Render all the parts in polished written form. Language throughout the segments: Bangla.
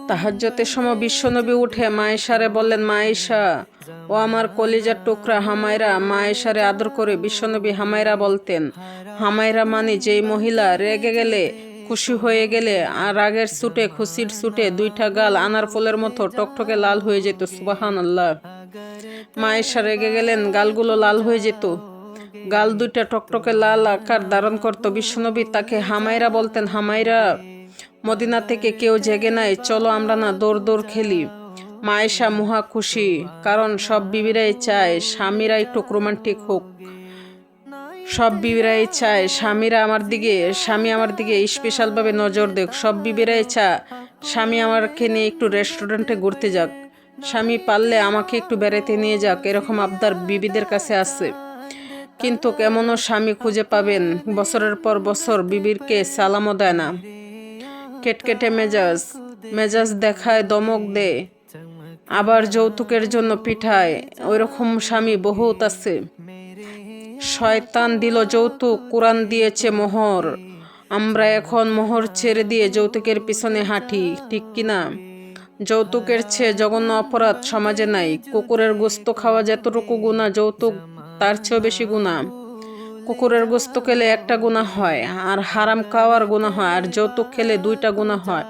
তাহাজ্জুদের সময় বিশ্বনবী উঠে মায়েশারে বললেন, মায়েশা ও আমার কলিজার টুকরা হামায়রা। মায়েশারে আদর করে বিশ্বনবী হামায়রা বলতেন। হামায়রা মানে যেই মহিলা রেগে গেলে, খুশি হয়ে গেলে আর রাগের ছুটে, খুশির ছুটে দুইটা গাল আনার ফলের মতো টকটকে লাল হয়ে যেত। সুবহানাল্লাহ। মায়েশা রেগে গেলেন, গালগুলো লাল হয়ে যেত। গাল দুইটা টকটকে লাল আকার ধারণ করত। বিশ্বনবী তাকে হামায়রা বলতেন। হামায়রা, মদিনা থেকে কেউ জেগে নাই, চলো আমরা না দৌড় দৌড় খেলি। মায়েশা মহা খুশি, কারণ সব বিবিরাই চায় স্বামীরা একটু রোমান্টিক হোক। সব বিবিরাই চায় স্বামী আমার দিকে স্পেশালভাবে নজর দেখ। সব বিবিরাই চায় স্বামী আমাকে নিয়ে একটু রেস্টুরেন্টে ঘুরতে যাক, স্বামী পারলে আমাকে একটু বেড়াতে নিয়ে যাক, এরকম আবদার বিবিদের কাছে আছে। কিন্তু কেমনও স্বামী খুঁজে পাবেন, বছরের পর বছর বিবিরকে সালামও দেয় না, কেটকেটে মেজাজ দেখায়, ধমক দেয়, আবার যৌতুকের জন্য পিঠায়। ওইরকম স্বামী বহুত আছে। শয়তান দিল যৌতুক, কোরআন দিয়েছে মোহর। আমরা এখন মোহর ছেড়ে দিয়ে যৌতুকের পিছনে হাঁটি, ঠিক কিনা? যৌতুকের চেয়ে জঘন্য অপরাধ সমাজে নাই। কুকুরের গোস্ত খাওয়া যতটুকু গুনাহ, যৌতুক তার চেয়েও বেশি গুনাহ। কুকুরের গোস্ত খেলে একটা গুনাহ হয়, আর হারাম খাওয়ার গুনাহ হয়। আর যৌতুক খেলে দুইটা গুনাহ হয়।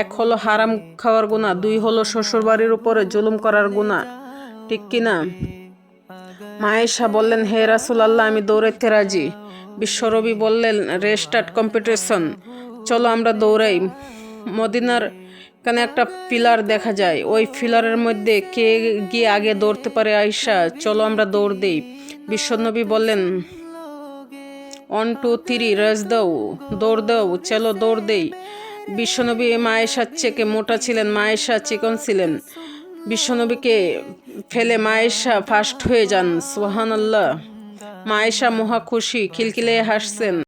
এক হলো হারাম খাওয়ার গুনাহ, দুই হলো শ্বশুরবাড়ির উপরে জুলুম করার গুনাহ, ঠিক কিনা? মায়েশা বললেন, হে রাসূলুল্লাহ, আমি দৌড়াইতে রাজি। বিশ্বনবী বললেন, রেস্টার্ট কম্পিটিশন, চলো আমরা দৌড়াই। মদিনার এখানে একটা পিলার দেখা যায়, ওই পিলারের মধ্যে কে গিয়ে আগে দৌড়তে পারে। আয়েশা, চলো আমরা দৌড় দেই। বিশ্বনবী বললেন, 1 2 3 রেস দাও, দৌড় দাও, চলো দৌড় দেই। বিশ্বনবী মায়েশার চেয়ে মোটা ছিলেন, মায়েশা চিকন ছিলেন। বিশ্বনবীকে ফেলে মায়েশা ফার্স্ট হয়ে যান। সুবহানাল্লাহ। মায়েশা মহা খুশি, খিলখিলিয়ে হাসছেন।